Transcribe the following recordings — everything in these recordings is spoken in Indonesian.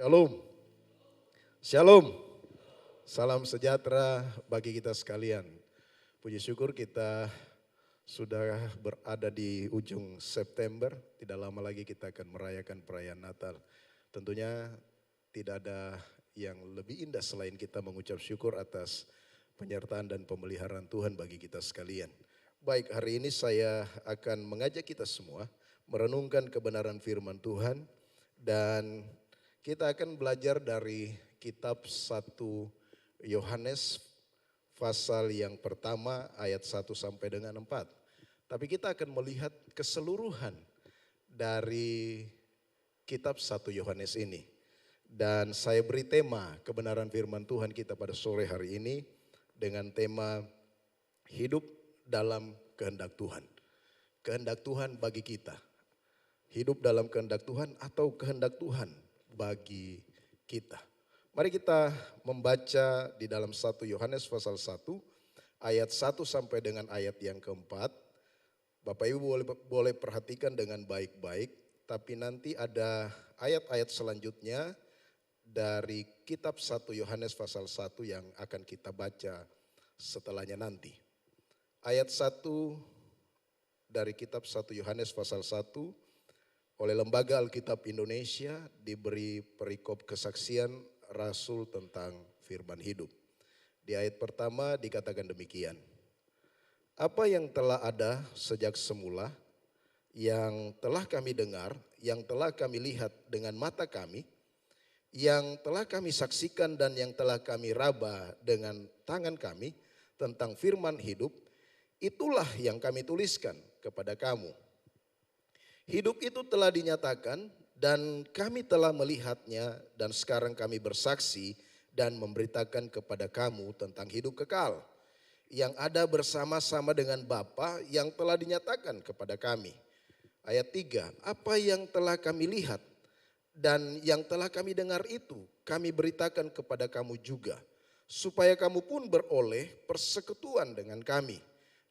Shalom, shalom, salam sejahtera bagi kita sekalian. Puji syukur kita sudah berada di ujung September, tidak lama lagi kita akan merayakan perayaan Natal. Tentunya tidak ada yang lebih indah selain kita mengucap syukur atas penyertaan dan pemeliharaan Tuhan bagi kita sekalian. Baik, hari ini saya akan mengajak kita semua merenungkan kebenaran firman Tuhan dan kita akan belajar dari kitab 1 Yohanes pasal yang pertama ayat 1 sampai dengan 4. Tapi kita akan melihat keseluruhan dari kitab 1 Yohanes ini. Dan saya beri tema kebenaran firman Tuhan kita pada sore hari ini dengan tema hidup dalam kehendak Tuhan. Kehendak Tuhan bagi kita. Hidup dalam kehendak Tuhan atau kehendak Tuhan bagi kita. Mari kita membaca di dalam 1 Yohanes pasal 1 ayat 1 sampai dengan ayat yang keempat. Bapak Ibu boleh perhatikan dengan baik-baik, tapi nanti ada ayat-ayat selanjutnya dari kitab 1 Yohanes pasal 1 yang akan kita baca setelahnya nanti. Ayat 1 dari kitab 1 Yohanes pasal 1 oleh Lembaga Alkitab Indonesia diberi perikop kesaksian Rasul tentang firman hidup. Di ayat pertama dikatakan demikian. Apa yang telah ada sejak semula, yang telah kami dengar, yang telah kami lihat dengan mata kami, yang telah kami saksikan dan yang telah kami raba dengan tangan kami tentang firman hidup, itulah yang kami tuliskan kepada kamu. Hidup itu telah dinyatakan dan kami telah melihatnya dan sekarang kami bersaksi dan memberitakan kepada kamu tentang hidup kekal yang ada bersama-sama dengan Bapa yang telah dinyatakan kepada kami. Ayat 3, apa yang telah kami lihat dan yang telah kami dengar itu kami beritakan kepada kamu juga, supaya kamu pun beroleh persekutuan dengan kami.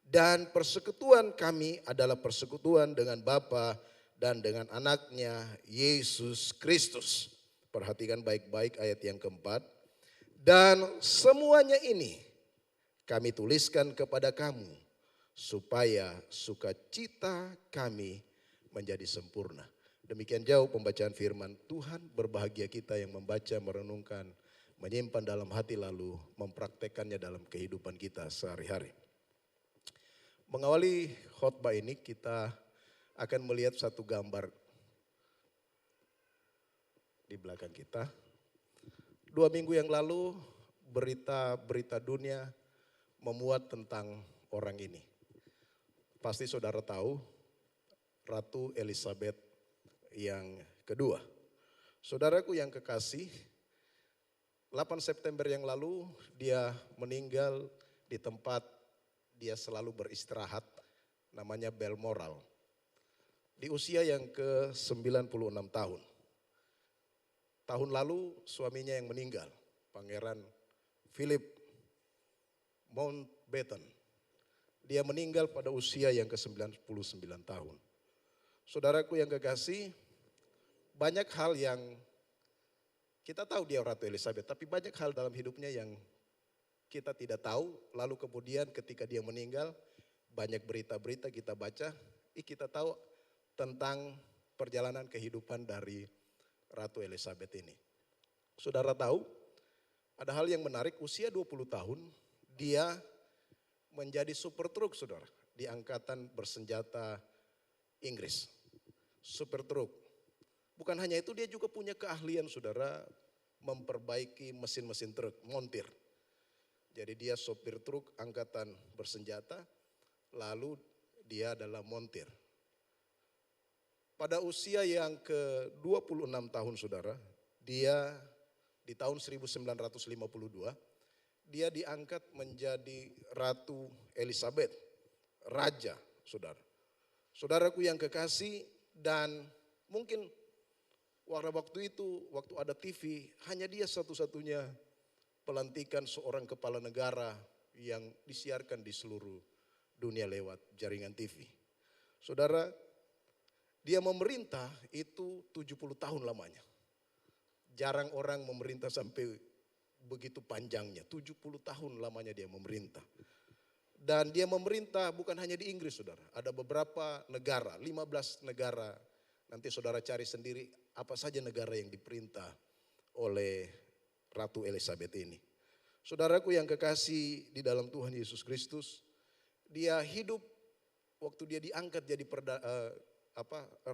Dan persekutuan kami adalah persekutuan dengan Bapa dan dengan anaknya Yesus Kristus. Perhatikan baik-baik ayat yang keempat. Dan semuanya ini kami tuliskan kepada kamu supaya sukacita kami menjadi sempurna. Demikian jauh pembacaan firman Tuhan. Berbahagia kita yang membaca, merenungkan, menyimpan dalam hati lalu mempraktekannya dalam kehidupan kita sehari-hari. Mengawali khotbah ini kita akan melihat satu gambar di belakang kita. 2 minggu yang lalu berita dunia memuat tentang orang ini. Pasti saudara tahu Ratu Elizabeth yang kedua. Saudaraku yang kekasih, 8 September yang lalu dia meninggal di tempat dia selalu beristirahat, namanya Balmoral. Di usia yang ke-96 tahun. Tahun lalu suaminya yang meninggal, Pangeran Philip Mountbatten. Dia meninggal pada usia yang ke-99 tahun. Saudaraku yang kekasih, banyak hal yang kita tahu dia Ratu Elizabeth, tapi banyak hal dalam hidupnya yang kita tidak tahu. Lalu kemudian ketika dia meninggal, banyak berita-berita kita baca, kita tahu tentang perjalanan kehidupan dari Ratu Elizabeth ini. Saudara tahu, ada hal yang menarik, usia 20 tahun dia menjadi super truk saudara di angkatan bersenjata Inggris. Super truk. Bukan hanya itu, dia juga punya keahlian saudara memperbaiki mesin-mesin truk, montir. Jadi dia sopir truk angkatan bersenjata, lalu dia adalah montir. Pada usia yang ke-26 tahun saudara, dia di tahun 1952, dia diangkat menjadi Ratu Elizabeth, Raja saudara. Saudaraku yang kekasih, dan mungkin waktu itu, waktu ada TV, hanya dia satu-satunya pelantikan seorang kepala negara yang disiarkan di seluruh dunia lewat jaringan TV. Saudara, dia memerintah itu 70 tahun lamanya. Jarang orang memerintah sampai begitu panjangnya. 70 tahun lamanya dia memerintah. Dan dia memerintah bukan hanya di Inggris, saudara. Ada beberapa negara, 15 negara. Nanti saudara cari sendiri apa saja negara yang diperintah oleh Ratu Elizabeth ini. Saudaraku yang kekasih di dalam Tuhan Yesus Kristus, dia hidup waktu dia diangkat jadi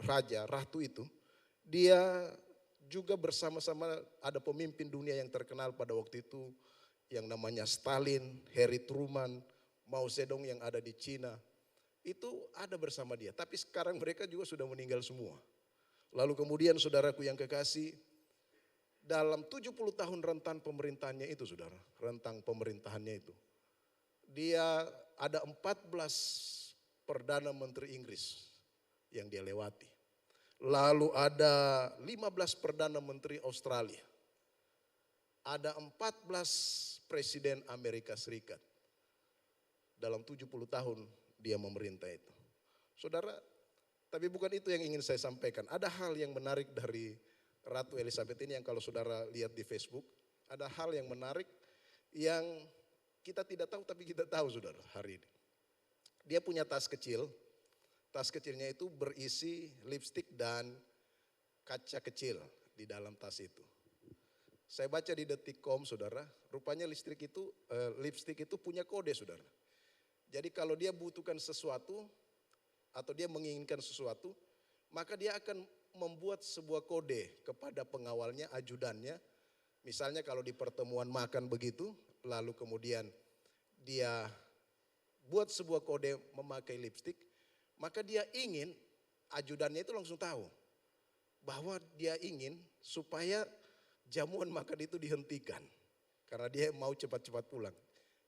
raja, ratu itu. Dia juga bersama-sama ada pemimpin dunia yang terkenal pada waktu itu yang namanya Stalin, Harry Truman, Mao Zedong yang ada di Cina. Itu ada bersama dia, tapi sekarang mereka juga sudah meninggal semua. Lalu kemudian saudaraku yang kekasih, dalam 70 tahun rentan pemerintahannya itu saudara, rentang pemerintahannya itu. Dia ada 14 Perdana Menteri Inggris yang dia lewati. Lalu ada 15 Perdana Menteri Australia. Ada 14 Presiden Amerika Serikat. Dalam 70 tahun dia memerintah itu. Saudara, tapi bukan itu yang ingin saya sampaikan. Ada hal yang menarik dari Ratu Elizabeth ini yang kalau saudara lihat di Facebook. Ada hal yang menarik yang kita tidak tahu tapi kita tahu saudara hari ini. Dia punya tas kecil. Tas kecilnya itu berisi lipstik dan kaca kecil di dalam tas itu. Saya baca di detik.com saudara, rupanya lipstik itu punya kode saudara. Jadi kalau dia butuhkan sesuatu atau dia menginginkan sesuatu, maka dia akan membuat sebuah kode kepada pengawalnya, ajudannya. Misalnya kalau di pertemuan makan begitu, lalu kemudian dia buat sebuah kode memakai lipstik, maka dia ingin ajudannya itu langsung tahu bahwa dia ingin supaya jamuan makan itu dihentikan. Karena dia mau cepat-cepat pulang.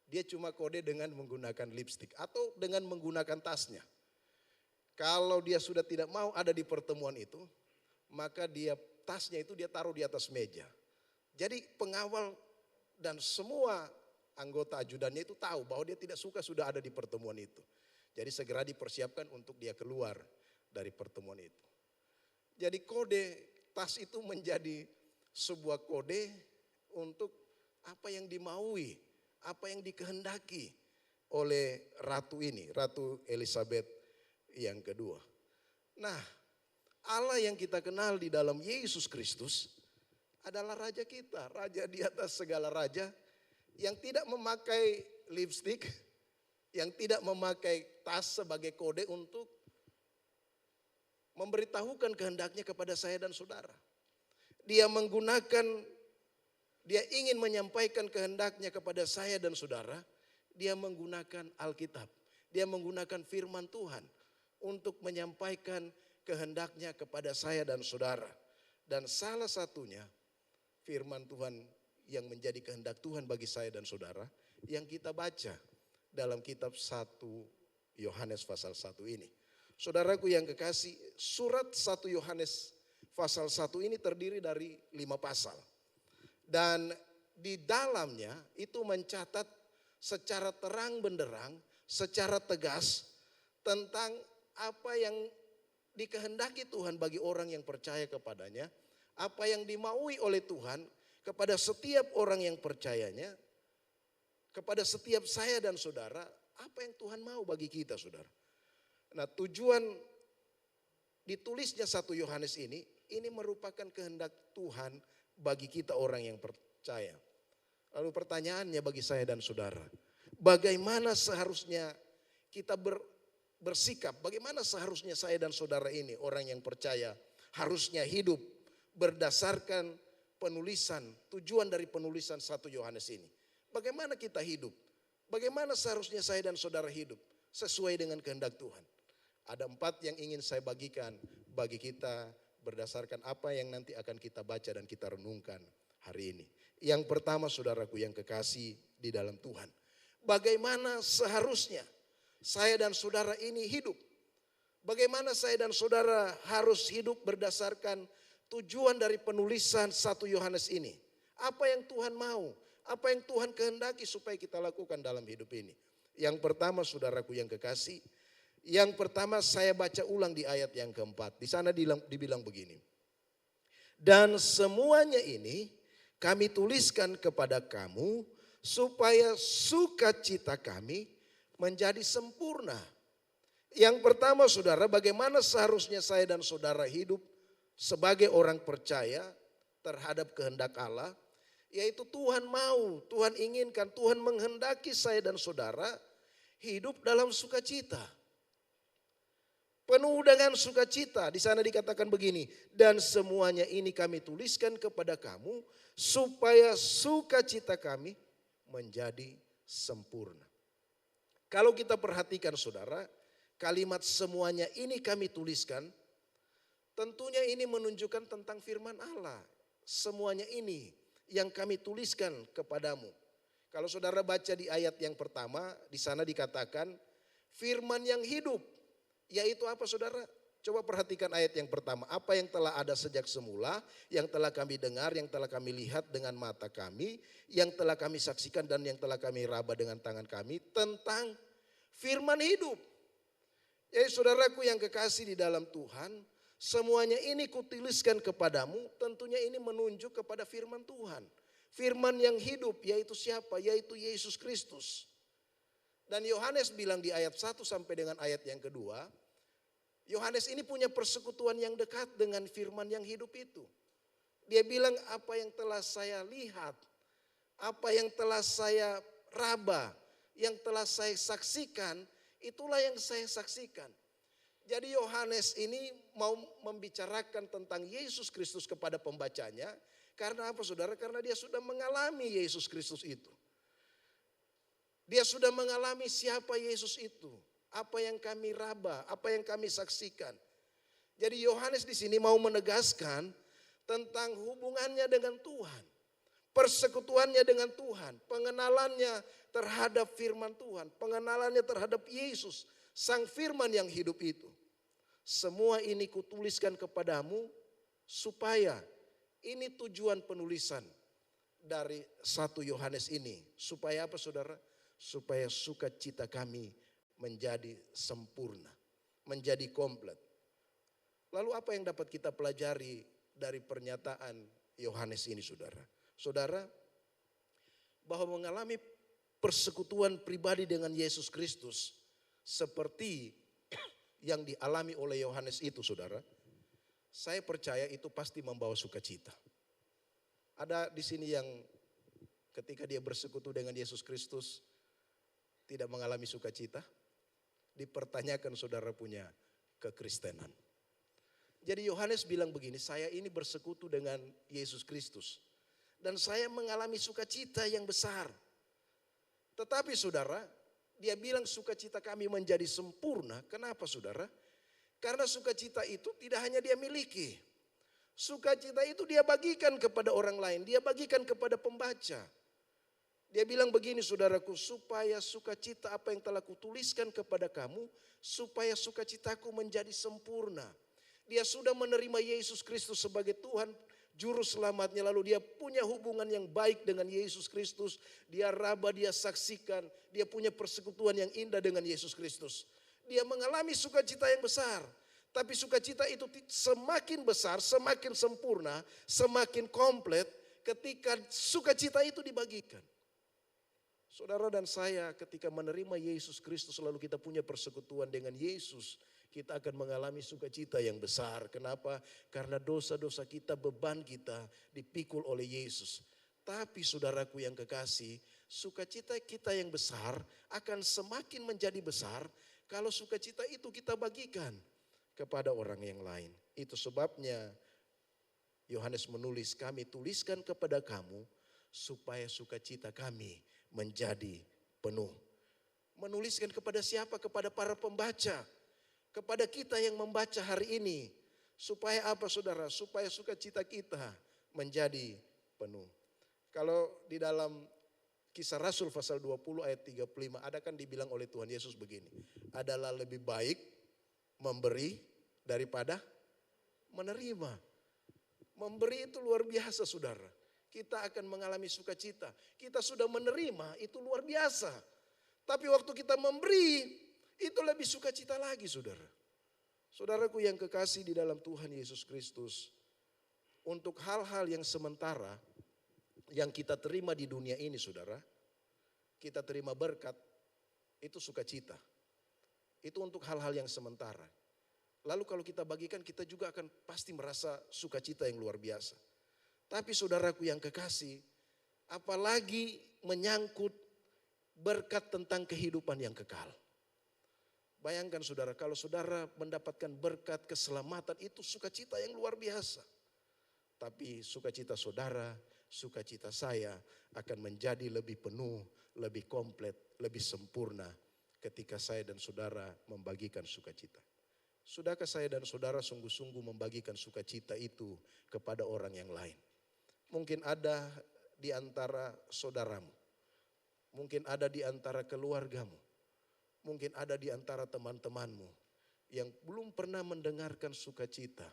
Dia cuma kode dengan menggunakan lipstik atau dengan menggunakan tasnya. Kalau dia sudah tidak mau ada di pertemuan itu, maka tasnya itu dia taruh di atas meja. Jadi pengawal dan semua anggota ajudannya itu tahu bahwa dia tidak suka sudah ada di pertemuan itu. Jadi segera dipersiapkan untuk dia keluar dari pertemuan itu. Jadi kode tas itu menjadi sebuah kode untuk apa yang dimaui, apa yang dikehendaki oleh ratu ini, Ratu Elizabeth yang kedua. Nah, Allah yang kita kenal di dalam Yesus Kristus adalah raja kita, raja di atas segala raja yang tidak memakai lipstik, yang tidak memakai tas sebagai kode untuk memberitahukan kehendaknya kepada saya dan saudara. Dia ingin menyampaikan kehendaknya kepada saya dan saudara, dia menggunakan Alkitab. Dia menggunakan firman Tuhan untuk menyampaikan kehendaknya kepada saya dan saudara. Dan salah satunya firman Tuhan yang menjadi kehendak Tuhan bagi saya dan saudara yang kita baca dalam kitab 1 Yohanes pasal 1 ini. Saudaraku yang kekasih, surat 1 Yohanes pasal 1 ini terdiri dari 5 pasal. Dan di dalamnya itu mencatat secara terang benderang, secara tegas tentang apa yang dikehendaki Tuhan bagi orang yang percaya kepadanya, apa yang dimaui oleh Tuhan kepada setiap orang yang percayanya, kepada setiap saya dan saudara, apa yang Tuhan mau bagi kita saudara. Nah tujuan ditulisnya 1 Yohanes ini merupakan kehendak Tuhan bagi kita orang yang percaya. Lalu pertanyaannya bagi saya dan saudara, bagaimana seharusnya kita bersikap, bagaimana seharusnya saya dan saudara ini orang yang percaya harusnya hidup berdasarkan tujuan dari penulisan 1 Yohanes ini. Bagaimana kita hidup? Bagaimana seharusnya saya dan saudara hidup sesuai dengan kehendak Tuhan? Ada 4 yang ingin saya bagikan bagi kita berdasarkan apa yang nanti akan kita baca dan kita renungkan hari ini. Yang pertama saudaraku yang kekasih di dalam Tuhan. Bagaimana seharusnya saya dan saudara ini hidup? Bagaimana saya dan saudara harus hidup berdasarkan tujuan dari penulisan 1 Yohanes ini? Apa yang Tuhan mau? Apa yang Tuhan kehendaki supaya kita lakukan dalam hidup ini? Yang pertama saudaraku yang kekasih, yang pertama saya baca ulang di ayat yang keempat. Di sana dibilang begini. Dan semuanya ini kami tuliskan kepada kamu supaya sukacita kami menjadi sempurna. Yang pertama saudara, bagaimana seharusnya saya dan saudara hidup sebagai orang percaya terhadap kehendak Allah. Yaitu Tuhan mau, Tuhan inginkan, Tuhan menghendaki saya dan saudara hidup dalam sukacita. Penuh dengan sukacita. Di sana dikatakan begini, dan semuanya ini kami tuliskan kepada kamu supaya sukacita kami menjadi sempurna. Kalau kita perhatikan saudara, kalimat semuanya ini kami tuliskan, tentunya ini menunjukkan tentang firman Allah. Semuanya ini yang kami tuliskan kepadamu. Kalau saudara baca di ayat yang pertama, di sana dikatakan firman yang hidup. Yaitu apa saudara? Coba perhatikan ayat yang pertama. Apa yang telah ada sejak semula, yang telah kami dengar, yang telah kami lihat dengan mata kami, yang telah kami saksikan dan yang telah kami raba dengan tangan kami tentang firman hidup. Ya saudaraku yang kekasih di dalam Tuhan, semuanya ini kutuliskan kepadamu, tentunya ini menunjuk kepada firman Tuhan. Firman yang hidup yaitu siapa? Yaitu Yesus Kristus. Dan Yohanes bilang di ayat 1 sampai dengan ayat yang kedua, Yohanes ini punya persekutuan yang dekat dengan firman yang hidup itu. Dia bilang apa yang telah saya lihat, apa yang telah saya raba, yang telah saya saksikan, itulah yang saya saksikan. Jadi Yohanes ini mau membicarakan tentang Yesus Kristus kepada pembacanya. Karena apa saudara? Karena dia sudah mengalami Yesus Kristus itu. Dia sudah mengalami siapa Yesus itu. Apa yang kami raba, apa yang kami saksikan. Jadi Yohanes di sini mau menegaskan tentang hubungannya dengan Tuhan. Persekutuannya dengan Tuhan. Pengenalannya terhadap firman Tuhan. Pengenalannya terhadap Yesus. Sang firman yang hidup itu. Semua ini kutuliskan kepadamu supaya, ini tujuan penulisan dari 1 Yohanes ini. Supaya apa saudara? Supaya sukacita kami menjadi sempurna, menjadi komplit. Lalu apa yang dapat kita pelajari dari pernyataan Yohanes ini saudara? Saudara, bahwa mengalami persekutuan pribadi dengan Yesus Kristus seperti yang dialami oleh Yohanes itu saudara, saya percaya itu pasti membawa sukacita. Ada di sini yang ketika dia bersekutu dengan Yesus Kristus tidak mengalami sukacita? Dipertanyakan saudara punya kekristenan. Jadi Yohanes bilang begini, saya ini bersekutu dengan Yesus Kristus. Dan saya mengalami sukacita yang besar. Tetapi saudara, dia bilang sukacita kami menjadi sempurna. Kenapa saudara? Karena sukacita itu tidak hanya dia miliki. Sukacita itu dia bagikan kepada orang lain. Dia bagikan kepada pembaca. Dia bilang begini saudaraku, supaya sukacita apa yang telah kutuliskan kepada kamu, supaya sukacitaku menjadi sempurna. Dia sudah menerima Yesus Kristus sebagai Tuhan, Juru Selamatnya, lalu dia punya hubungan yang baik dengan Yesus Kristus. Dia raba, dia saksikan, dia punya persekutuan yang indah dengan Yesus Kristus. Dia mengalami sukacita yang besar. Tapi sukacita itu semakin besar, semakin sempurna, semakin komplit ketika sukacita itu dibagikan. Saudara dan saya ketika menerima Yesus Kristus lalu kita punya persekutuan dengan Yesus, kita akan mengalami sukacita yang besar. Kenapa? Karena dosa-dosa kita, beban kita dipikul oleh Yesus. Tapi saudaraku yang kekasih, sukacita kita yang besar akan semakin menjadi besar kalau sukacita itu kita bagikan kepada orang yang lain. Itu sebabnya Yohanes menulis, kami tuliskan kepada kamu supaya sukacita kami menjadi penuh. Menuliskan kepada siapa? Kepada para pembaca. Kepada kita yang membaca hari ini. Supaya apa saudara? Supaya sukacita kita menjadi penuh. Kalau di dalam Kisah Rasul pasal 20 ayat 35 ada kan dibilang oleh Tuhan Yesus begini. Adalah lebih baik memberi daripada menerima. Memberi itu luar biasa saudara. Kita akan mengalami sukacita. Kita sudah menerima itu luar biasa. Tapi waktu kita memberi itu lebih sukacita lagi saudara. Saudaraku yang kekasih di dalam Tuhan Yesus Kristus. untuk hal-hal yang sementara yang kita terima di dunia ini, saudara. Kita terima berkat, itu sukacita. Itu untuk hal-hal yang sementara. Lalu kalau kita bagikan, kita juga akan pasti merasa sukacita yang luar biasa. Tapi saudaraku yang kekasih, apalagi menyangkut berkat tentang kehidupan yang kekal. Bayangkan saudara, kalau saudara mendapatkan berkat keselamatan, itu sukacita yang luar biasa. Tapi sukacita saudara, sukacita saya akan menjadi lebih penuh, lebih komplit, lebih sempurna ketika saya dan saudara membagikan sukacita. Sudahkah saya dan saudara sungguh-sungguh membagikan sukacita itu kepada orang yang lain? Mungkin ada di antara saudaramu, mungkin ada di antara keluargamu, mungkin ada di antara teman-temanmu yang belum pernah mendengarkan sukacita.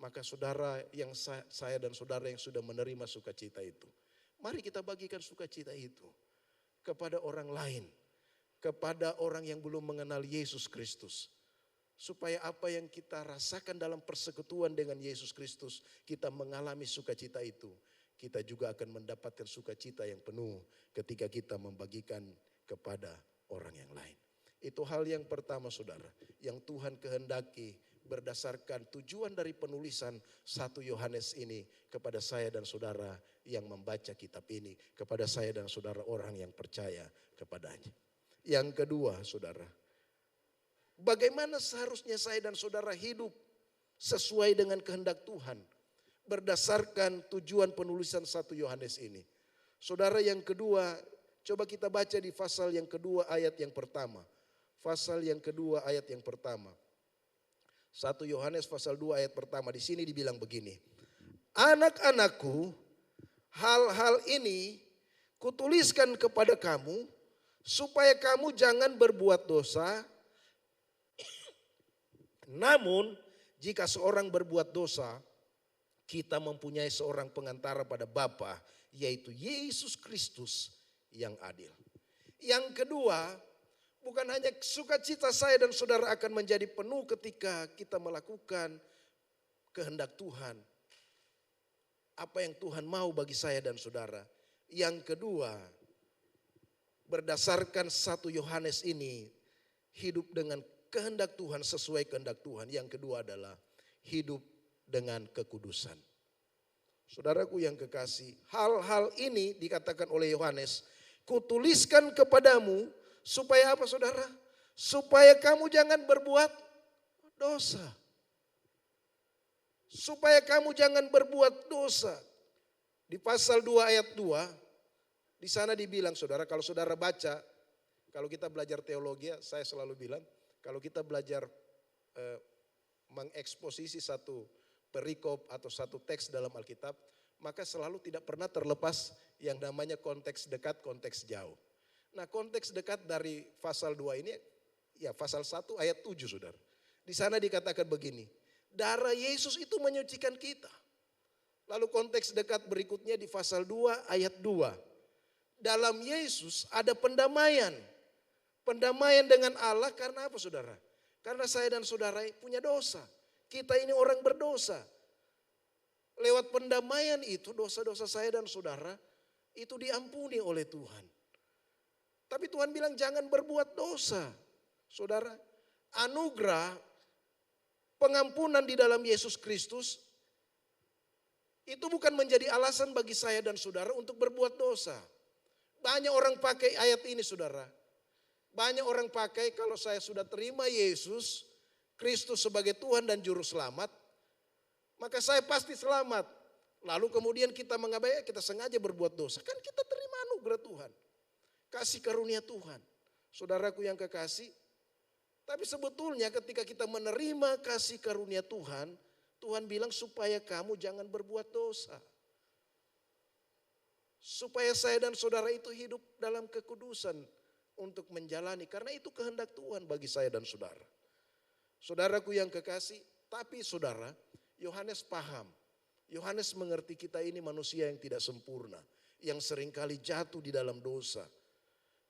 Maka saudara yang saya dan saudara yang sudah menerima sukacita itu, mari kita bagikan sukacita itu kepada orang lain, kepada orang yang belum mengenal Yesus Kristus. Supaya apa yang kita rasakan dalam persekutuan dengan Yesus Kristus, kita mengalami sukacita itu. Kita juga akan mendapatkan sukacita yang penuh ketika kita membagikan kepada orang yang lain. Itu hal yang pertama saudara, yang Tuhan kehendaki berdasarkan tujuan dari penulisan 1 Yohanes ini kepada saya dan saudara yang membaca kitab ini, kepada saya dan saudara orang yang percaya kepadanya. Yang kedua saudara, bagaimana seharusnya saya dan saudara hidup sesuai dengan kehendak Tuhan berdasarkan tujuan penulisan 1 Yohanes ini. Saudara yang kedua, coba kita baca di pasal yang kedua ayat yang pertama. Pasal yang kedua ayat yang pertama. 1 Yohanes pasal 2 ayat pertama, di sini dibilang begini. Anak-anakku, hal-hal ini kutuliskan kepada kamu supaya kamu jangan berbuat dosa. Namun jika seorang berbuat dosa, kita mempunyai seorang pengantara pada Bapa, yaitu Yesus Kristus yang adil. Yang kedua, bukan hanya sukacita saya dan saudara akan menjadi penuh ketika kita melakukan kehendak Tuhan. Apa yang Tuhan mau bagi saya dan saudara. Yang kedua, berdasarkan 1 Yohanes ini, hidup dengan kehendak Tuhan, sesuai kehendak Tuhan. Yang kedua adalah hidup dengan kekudusan. Saudaraku yang kekasih, hal-hal ini dikatakan oleh Yohanes, kutuliskan kepadamu supaya apa saudara? Supaya kamu jangan berbuat dosa. Supaya kamu jangan berbuat dosa. Di pasal 2 ayat 2, di sana dibilang saudara, kalau saudara baca, kalau kita belajar teologi, saya selalu bilang, kalau kita belajar mengeksposisi satu perikop atau satu teks dalam Alkitab, maka selalu tidak pernah terlepas yang namanya konteks dekat, konteks jauh. Nah, konteks dekat dari pasal 2 ini, ya pasal 1 ayat 7 saudara. Di sana dikatakan begini, darah Yesus itu menyucikan kita. Lalu konteks dekat berikutnya di pasal 2 ayat 2. Dalam Yesus ada pendamaian. Pendamaian dengan Allah karena apa saudara? Karena saya dan saudara punya dosa. Kita ini orang berdosa. Lewat pendamaian itu dosa-dosa saya dan saudara itu diampuni oleh Tuhan. Tapi Tuhan bilang jangan berbuat dosa. Saudara, anugerah pengampunan di dalam Yesus Kristus itu bukan menjadi alasan bagi saya dan saudara untuk berbuat dosa. Banyak orang pakai ayat ini saudara. Banyak orang pakai kalau saya sudah terima Yesus Kristus sebagai Tuhan dan Juru Selamat, maka saya pasti selamat. Lalu kemudian kita mengabaikan, kita sengaja berbuat dosa. Kan kita terima anugerah Tuhan. Kasih karunia Tuhan. Saudaraku yang kekasih, tapi sebetulnya ketika kita menerima kasih karunia Tuhan, Tuhan bilang supaya kamu jangan berbuat dosa. Supaya saya dan saudara itu hidup dalam kekudusan untuk menjalani. Karena itu kehendak Tuhan bagi saya dan saudara. Saudaraku yang kekasih, tapi saudara, Yohanes paham. Yohanes mengerti kita ini manusia yang tidak sempurna. Yang seringkali jatuh di dalam dosa.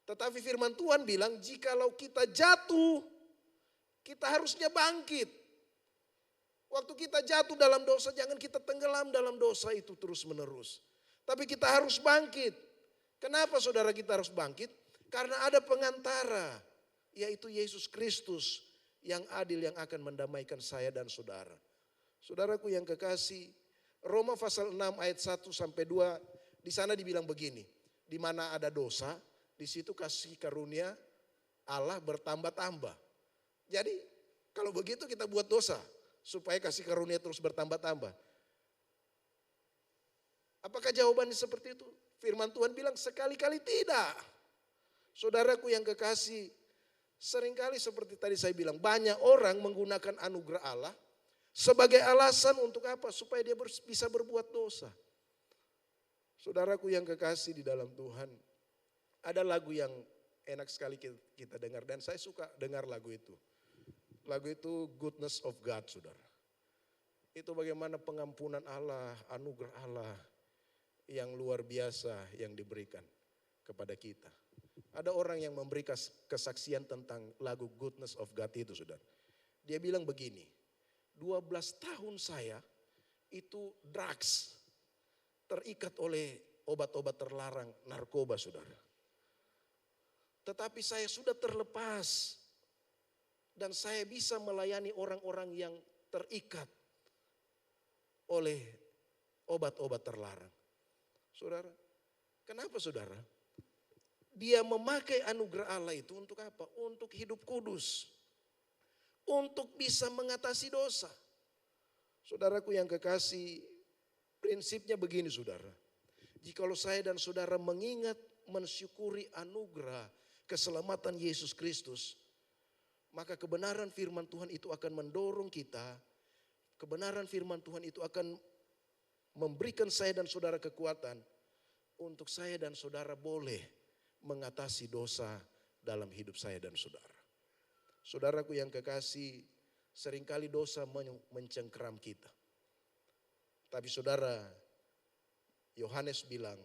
Tetapi firman Tuhan bilang jikalau kita jatuh, kita harusnya bangkit. Waktu kita jatuh dalam dosa, jangan kita tenggelam dalam dosa itu terus menerus. Tapi kita harus bangkit. Kenapa saudara kita harus bangkit? Karena ada pengantara, yaitu Yesus Kristus yang adil yang akan mendamaikan saya dan saudara. Saudaraku yang kekasih, Roma pasal 6 ayat 1 sampai 2, di sana dibilang begini. Di mana ada dosa, di situ kasih karunia Allah bertambah-tambah. Jadi kalau begitu kita buat dosa supaya kasih karunia terus bertambah-tambah. Apakah jawabannya seperti itu? Firman Tuhan bilang sekali-kali tidak. Saudaraku yang kekasih, seringkali seperti tadi saya bilang, banyak orang menggunakan anugerah Allah sebagai alasan untuk apa? Supaya dia bisa berbuat dosa. Saudaraku yang kekasih di dalam Tuhan, ada lagu yang enak sekali kita dengar dan saya suka dengar lagu itu. Lagu itu Goodness of God, saudara. Itu bagaimana pengampunan Allah, anugerah Allah yang luar biasa yang diberikan kepada kita. Ada orang yang memberi kesaksian tentang lagu Goodness of God itu, saudara. Dia bilang begini, 12 tahun saya itu drugs, terikat oleh obat-obat terlarang, narkoba, saudara. Tetapi saya sudah terlepas dan saya bisa melayani orang-orang yang terikat oleh obat-obat terlarang. Saudara, kenapa saudara? Dia memakai anugerah Allah itu untuk apa? Untuk hidup kudus. Untuk bisa mengatasi dosa. Saudaraku yang kekasih, prinsipnya begini saudara. Jikalau saya dan saudara mengingat, mensyukuri anugerah keselamatan Yesus Kristus, maka kebenaran firman Tuhan itu akan mendorong kita. Kebenaran firman Tuhan itu akan memberikan saya dan saudara kekuatan untuk saya dan saudara boleh mengatasi dosa dalam hidup saya dan saudara. Saudaraku yang kekasih, seringkali dosa mencengkeram kita. Tapi saudara, Yohanes bilang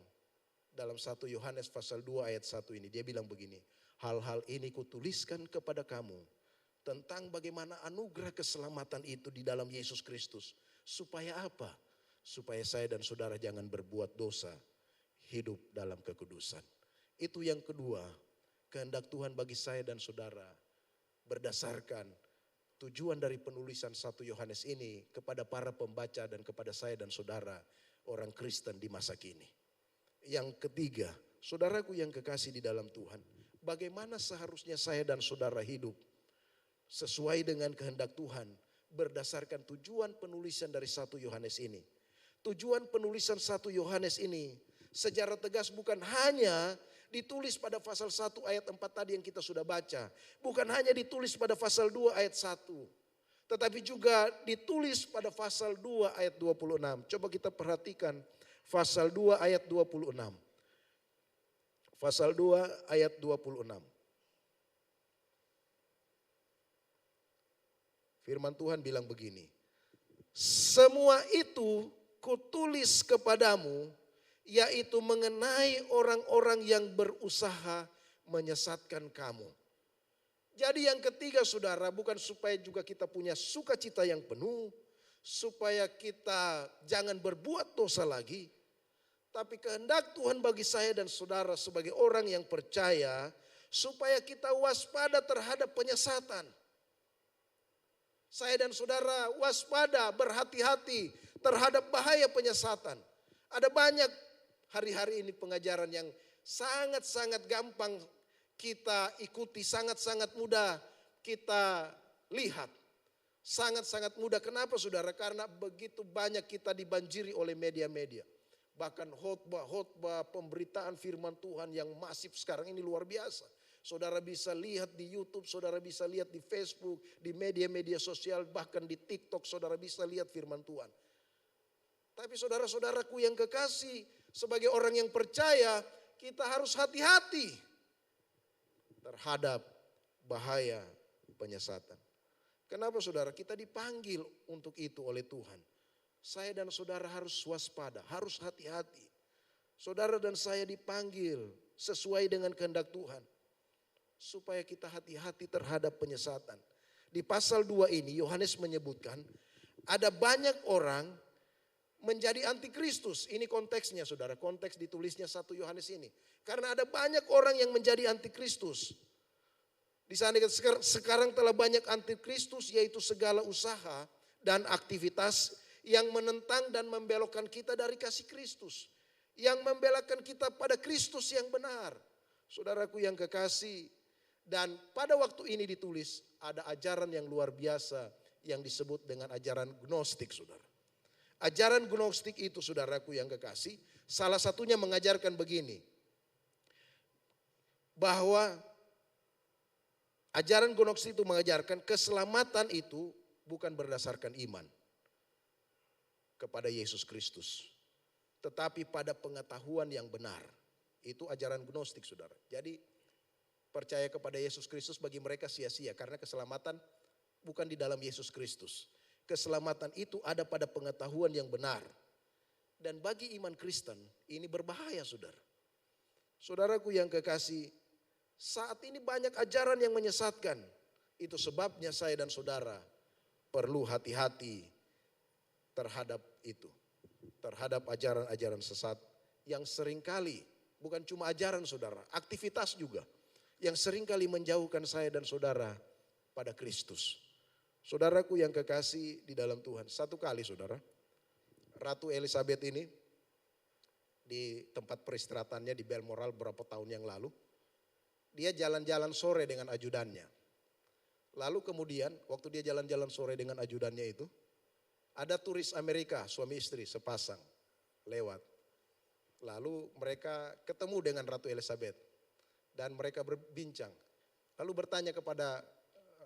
dalam 1 Yohanes pasal 2 ayat 1 ini, dia bilang begini, hal-hal ini kutuliskan kepada kamu tentang bagaimana anugerah keselamatan itu di dalam Yesus Kristus. Supaya apa? Supaya saya dan saudara jangan berbuat dosa, hidup dalam kekudusan. Itu yang kedua, kehendak Tuhan bagi saya dan saudara berdasarkan tujuan dari penulisan 1 Yohanes ini kepada para pembaca dan kepada saya dan saudara orang Kristen di masa kini. Yang ketiga, saudaraku yang kekasih di dalam Tuhan, bagaimana seharusnya saya dan saudara hidup sesuai dengan kehendak Tuhan berdasarkan tujuan penulisan dari 1 Yohanes ini. Tujuan penulisan 1 Yohanes ini secara tegas bukan hanya ditulis pada pasal 1 ayat 4 tadi yang kita sudah baca. Bukan hanya ditulis pada pasal 2 ayat 1. Tetapi juga ditulis pada pasal 2 ayat 26. Coba kita perhatikan pasal 2 ayat 26. Pasal 2 ayat 26. Firman Tuhan bilang begini. Semua itu kutulis kepadamu, yaitu mengenai orang-orang yang berusaha menyesatkan kamu. Jadi yang ketiga saudara, bukan supaya juga kita punya sukacita yang penuh, supaya kita jangan berbuat dosa lagi. Tapi kehendak Tuhan bagi saya dan saudara sebagai orang yang percaya, supaya kita waspada terhadap penyesatan. Saya dan saudara waspada, berhati-hati terhadap bahaya penyesatan. Ada banyak hari-hari ini pengajaran yang sangat-sangat gampang kita ikuti, sangat-sangat mudah kita lihat. Sangat-sangat mudah. Kenapa saudara? Karena begitu banyak kita dibanjiri oleh media-media. Bahkan khotbah, pemberitaan firman Tuhan yang masif sekarang ini luar biasa. Saudara bisa lihat di YouTube, saudara bisa lihat di Facebook, di media-media sosial, bahkan di TikTok saudara bisa lihat firman Tuhan. Tapi saudara-saudaraku yang kekasih, sebagai orang yang percaya, kita harus hati-hati terhadap bahaya penyesatan. Kenapa saudara? Kita dipanggil untuk itu oleh Tuhan. Saya dan saudara harus waspada, harus hati-hati. Saudara dan saya dipanggil sesuai dengan kehendak Tuhan. Supaya kita hati-hati terhadap penyesatan. Di pasal 2 ini Yohanes menyebutkan Ada banyak orang menjadi antikristus. Ini konteksnya saudara, konteks ditulisnya 1 Yohanes ini. Karena ada banyak orang yang menjadi antikristus. Di sana sekarang telah banyak antikristus, yaitu segala usaha dan aktivitas yang menentang dan membelokkan kita dari kasih Kristus. Yang membelokkan kita pada Kristus yang benar. Saudaraku yang kekasih, dan pada waktu ini ditulis ada ajaran yang luar biasa yang disebut dengan ajaran gnostik saudara. Ajaran gnostik itu saudaraku yang kekasih, salah satunya mengajarkan begini. Bahwa ajaran gnostik itu mengajarkan keselamatan itu bukan berdasarkan iman kepada Yesus Kristus. Tetapi pada pengetahuan yang benar. Itu ajaran gnostik saudara. Jadi percaya kepada Yesus Kristus bagi mereka sia-sia. Karena keselamatan bukan di dalam Yesus Kristus. Keselamatan itu ada pada pengetahuan yang benar. Dan bagi iman Kristen ini berbahaya saudara. Saudaraku yang kekasih, saat ini banyak ajaran yang menyesatkan. Itu sebabnya saya dan saudara perlu hati-hati terhadap itu. Terhadap ajaran-ajaran sesat yang seringkali, bukan cuma ajaran saudara, aktivitas juga. Yang seringkali menjauhkan saya dan saudara pada Kristus. Saudaraku yang kekasih di dalam Tuhan. Satu kali saudara, Ratu Elizabeth ini di tempat peristirahatannya di Balmoral beberapa tahun yang lalu. Dia jalan-jalan sore dengan ajudannya. Lalu kemudian waktu dia jalan-jalan sore dengan ajudannya itu, ada turis Amerika, suami istri sepasang lewat. Lalu mereka ketemu dengan Ratu Elizabeth dan mereka berbincang. Lalu bertanya kepada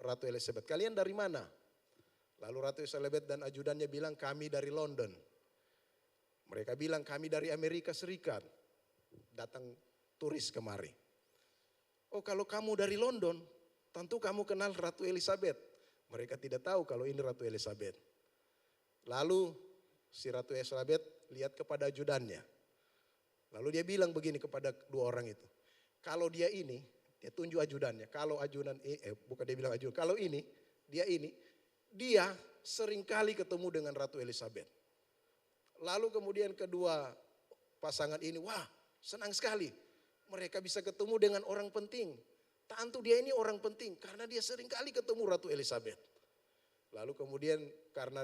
Ratu Elizabeth, kalian dari mana? Lalu Ratu Elizabeth dan ajudannya bilang, kami dari London. Mereka bilang, kami dari Amerika Serikat. Datang turis kemari. Oh, kalau kamu dari London, tentu kamu kenal Ratu Elizabeth. Mereka tidak tahu kalau ini Ratu Elizabeth. Lalu si Ratu Elizabeth lihat kepada ajudannya. Lalu dia bilang begini kepada dua orang itu. Kalau dia ini, dia tunjuk ajudannya. Kalau ajudan, bukan dia bilang ajudan. Kalau ini, dia seringkali ketemu dengan Ratu Elizabeth. Lalu kemudian kedua pasangan ini, wah senang sekali. Mereka bisa ketemu dengan orang penting. Tentu dia ini orang penting karena dia seringkali ketemu Ratu Elizabeth. Lalu kemudian karena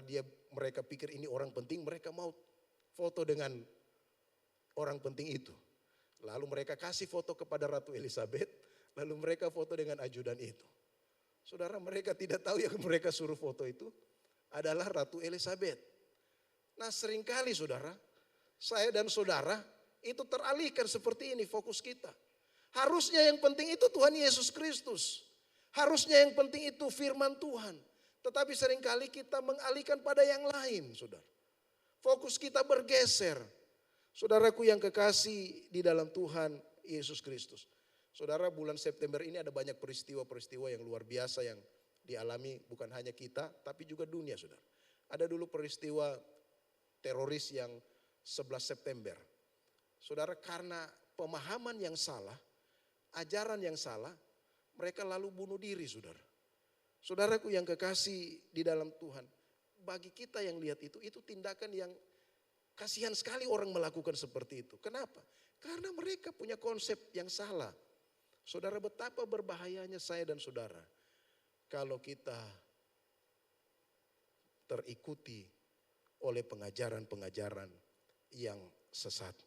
mereka pikir ini orang penting, mereka mau foto dengan orang penting itu. Lalu mereka kasih foto kepada Ratu Elizabeth, lalu mereka foto dengan ajudan itu. Saudara, mereka tidak tahu yang mereka suruh foto itu adalah Ratu Elizabeth. Nah seringkali saudara, saya dan saudara itu teralihkan seperti ini fokus kita. Harusnya yang penting itu Tuhan Yesus Kristus. Harusnya yang penting itu firman Tuhan. Tetapi seringkali kita mengalihkan pada yang lain, saudara. Fokus kita bergeser. Saudaraku yang kekasih di dalam Tuhan Yesus Kristus. Saudara, bulan September ini ada banyak peristiwa-peristiwa yang luar biasa yang dialami bukan hanya kita, tapi juga dunia, saudara. Ada dulu peristiwa teroris yang 11 September. Saudara, karena pemahaman yang salah, ajaran yang salah, mereka lalu bunuh diri, saudara. Saudaraku yang kekasih di dalam Tuhan, bagi kita yang lihat itu tindakan yang kasihan sekali orang melakukan seperti itu. Kenapa? Karena mereka punya konsep yang salah. Saudara, betapa berbahayanya saya dan saudara kalau kita terikuti oleh pengajaran-pengajaran yang sesat.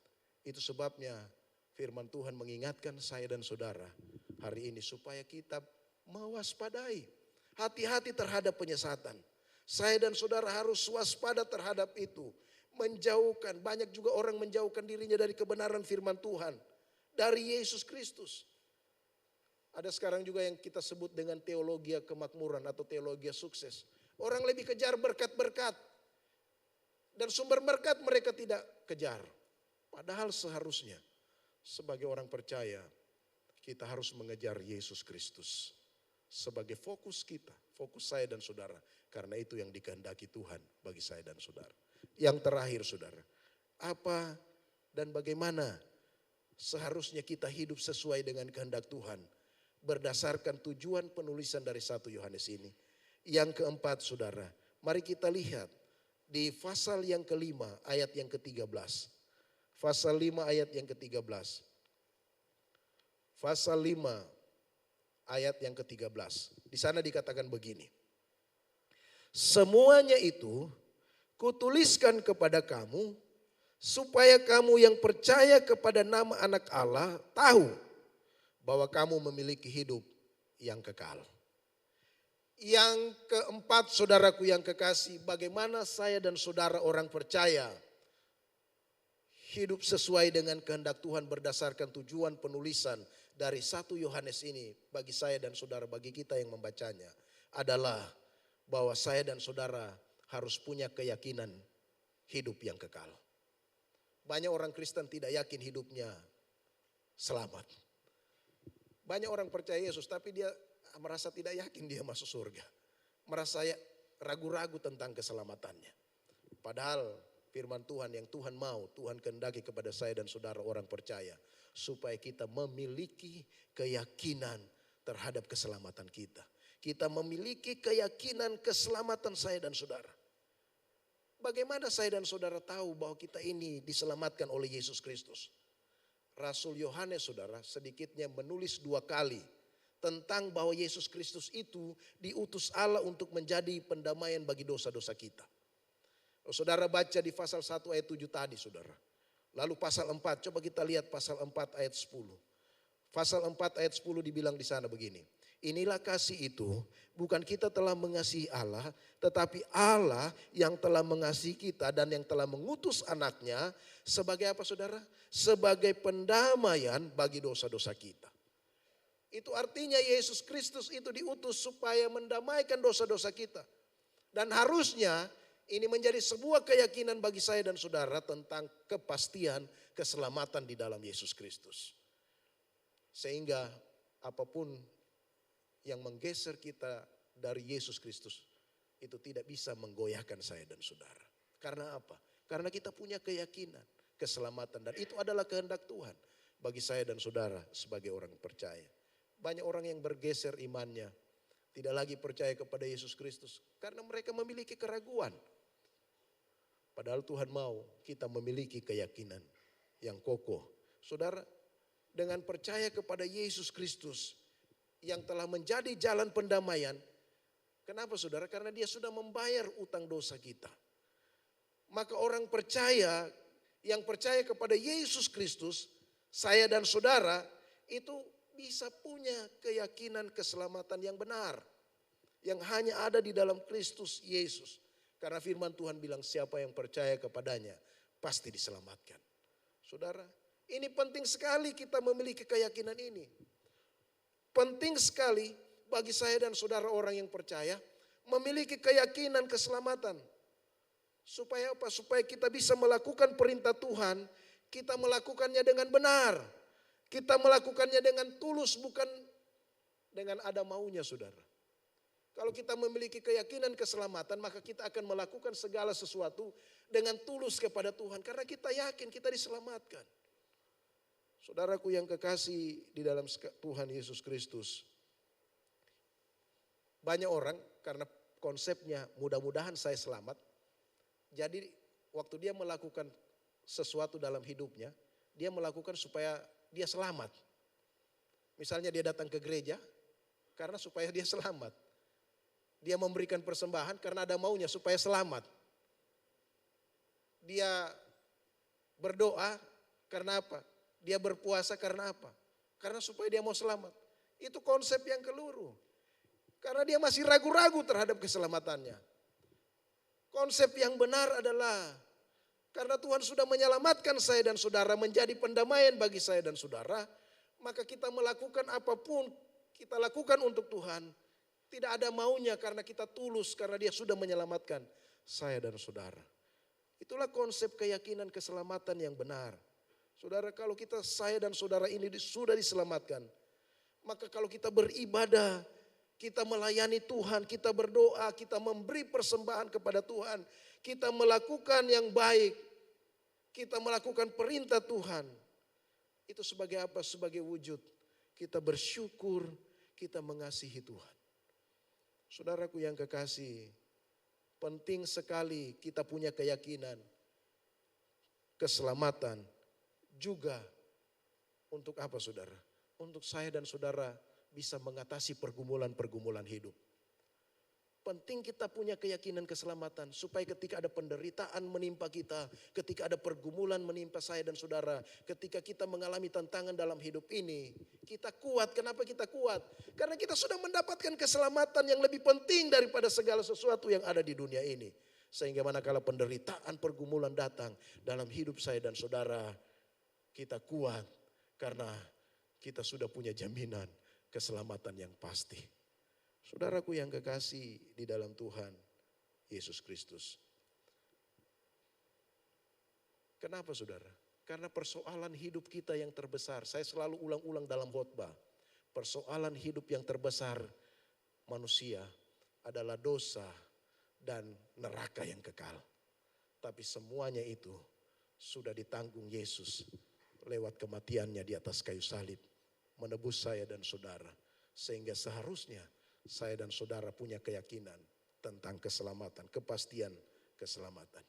Itu sebabnya firman Tuhan mengingatkan saya dan saudara hari ini supaya kita mewaspadai. Hati-hati terhadap penyesatan. Saya dan saudara harus waspada terhadap itu. Menjauhkan, banyak juga orang menjauhkan dirinya dari kebenaran firman Tuhan. Dari Yesus Kristus. Ada sekarang juga yang kita sebut dengan teologi kemakmuran atau teologi sukses. Orang lebih kejar berkat-berkat. Dan sumber berkat mereka tidak kejar. Padahal seharusnya sebagai orang percaya kita harus mengejar Yesus Kristus. Sebagai fokus kita, fokus saya dan saudara. Karena itu yang dikehendaki Tuhan bagi saya dan saudara. Yang terakhir saudara, apa dan bagaimana seharusnya kita hidup sesuai dengan kehendak Tuhan. Berdasarkan tujuan penulisan dari 1 Yohanes ini. Yang keempat saudara, mari kita lihat di pasal yang kelima ayat yang ke-13. Pasal 5 ayat yang ke-13. Pasal 5 ayat yang ke-13. Di sana dikatakan begini. Semuanya itu kutuliskan kepada kamu supaya kamu yang percaya kepada nama anak Allah tahu bahwa kamu memiliki hidup yang kekal. Yang keempat, saudaraku yang kekasih, bagaimana saya dan saudara orang percaya hidup sesuai dengan kehendak Tuhan berdasarkan tujuan penulisan dari 1 Yohanes ini bagi saya dan saudara, bagi kita yang membacanya adalah bahwa saya dan saudara harus punya keyakinan hidup yang kekal. Banyak orang Kristen tidak yakin hidupnya selamat. Banyak orang percaya Yesus tapi dia merasa tidak yakin dia masuk surga. Merasa ragu-ragu tentang keselamatannya. Padahal firman Tuhan yang Tuhan mau, Tuhan kehendaki kepada saya dan saudara orang percaya. Supaya kita memiliki keyakinan terhadap keselamatan kita. Kita memiliki keyakinan keselamatan saya dan saudara. Bagaimana saya dan saudara tahu bahwa kita ini diselamatkan oleh Yesus Kristus? Rasul Yohanes saudara sedikitnya menulis 2 kali tentang bahwa Yesus Kristus itu diutus Allah untuk menjadi pendamaian bagi dosa-dosa kita. Saudara baca di pasal 1 ayat 7 tadi saudara. Lalu pasal 4, coba kita lihat pasal 4 ayat 10. Pasal 4 ayat 10 dibilang di sana begini. Inilah kasih itu, bukan kita telah mengasihi Allah, tetapi Allah yang telah mengasihi kita dan yang telah mengutus anaknya sebagai apa saudara? Sebagai pendamaian bagi dosa-dosa kita. Itu artinya Yesus Kristus itu diutus supaya mendamaikan dosa-dosa kita. Dan harusnya ini menjadi sebuah keyakinan bagi saya dan saudara tentang kepastian keselamatan di dalam Yesus Kristus. Sehingga apapun yang menggeser kita dari Yesus Kristus itu tidak bisa menggoyahkan saya dan saudara. Karena apa? Karena kita punya keyakinan, keselamatan dan itu adalah kehendak Tuhan bagi saya dan saudara sebagai orang percaya. Banyak orang yang bergeser imannya, tidak lagi percaya kepada Yesus Kristus karena mereka memiliki keraguan. Padahal Tuhan mau kita memiliki keyakinan yang kokoh. Saudara, dengan percaya kepada Yesus Kristus yang telah menjadi jalan pendamaian. Kenapa saudara? Karena dia sudah membayar utang dosa kita. Maka orang percaya yang percaya kepada Yesus Kristus, saya dan saudara itu bisa punya keyakinan keselamatan yang benar. Yang hanya ada di dalam Kristus Yesus. Karena firman Tuhan bilang siapa yang percaya kepadanya pasti diselamatkan. Saudara, ini penting sekali kita memiliki keyakinan ini. Penting sekali bagi saya dan saudara orang yang percaya memiliki keyakinan keselamatan. Supaya apa? Supaya kita bisa melakukan perintah Tuhan, kita melakukannya dengan benar. Kita melakukannya dengan tulus bukan dengan ada maunya saudara. Kalau kita memiliki keyakinan keselamatan maka kita akan melakukan segala sesuatu dengan tulus kepada Tuhan. Karena kita yakin kita diselamatkan. Saudaraku yang kekasih di dalam Tuhan Yesus Kristus. Banyak orang karena konsepnya mudah-mudahan saya selamat. Jadi waktu dia melakukan sesuatu dalam hidupnya, dia melakukan supaya dia selamat. Misalnya dia datang ke gereja karena supaya dia selamat. Dia memberikan persembahan karena ada maunya supaya selamat. Dia berdoa karena apa? Dia berpuasa karena apa? Karena supaya dia mau selamat. Itu konsep yang keliru. Karena dia masih ragu-ragu terhadap keselamatannya. Konsep yang benar adalah karena Tuhan sudah menyelamatkan saya dan saudara menjadi pendamaian bagi saya dan saudara. Maka kita melakukan apapun kita lakukan untuk Tuhan. Tidak ada maunya karena kita tulus karena dia sudah menyelamatkan saya dan saudara. Itulah konsep keyakinan keselamatan yang benar. Saudara, kalau saya dan saudara ini sudah diselamatkan, maka kalau kita beribadah, kita melayani Tuhan, kita berdoa, kita memberi persembahan kepada Tuhan, kita melakukan yang baik, kita melakukan perintah Tuhan. Itu sebagai apa? Sebagai wujud kita bersyukur, kita mengasihi Tuhan. Saudaraku yang kekasih, Penting sekali kita punya keyakinan, keselamatan juga untuk apa saudara? Untuk saya dan saudara bisa mengatasi pergumulan-pergumulan hidup. Penting kita punya keyakinan keselamatan supaya ketika ada penderitaan menimpa kita, ketika ada pergumulan menimpa saya dan saudara, ketika kita mengalami tantangan dalam hidup ini, kita kuat. Kenapa kita kuat? Karena kita sudah mendapatkan keselamatan yang lebih penting daripada segala sesuatu yang ada di dunia ini. Sehingga manakala penderitaan pergumulan datang dalam hidup saya dan saudara, kita kuat karena kita sudah punya jaminan keselamatan yang pasti. Saudaraku yang kekasih di dalam Tuhan Yesus Kristus. Kenapa saudara? Karena persoalan hidup kita yang terbesar, saya selalu ulang-ulang dalam khotbah. Persoalan hidup yang terbesar manusia adalah dosa dan neraka yang kekal. Tapi semuanya itu sudah ditanggung Yesus lewat kematiannya di atas kayu salib. Menebus saya dan saudara. Sehingga seharusnya saya dan saudara punya keyakinan tentang keselamatan, kepastian keselamatan.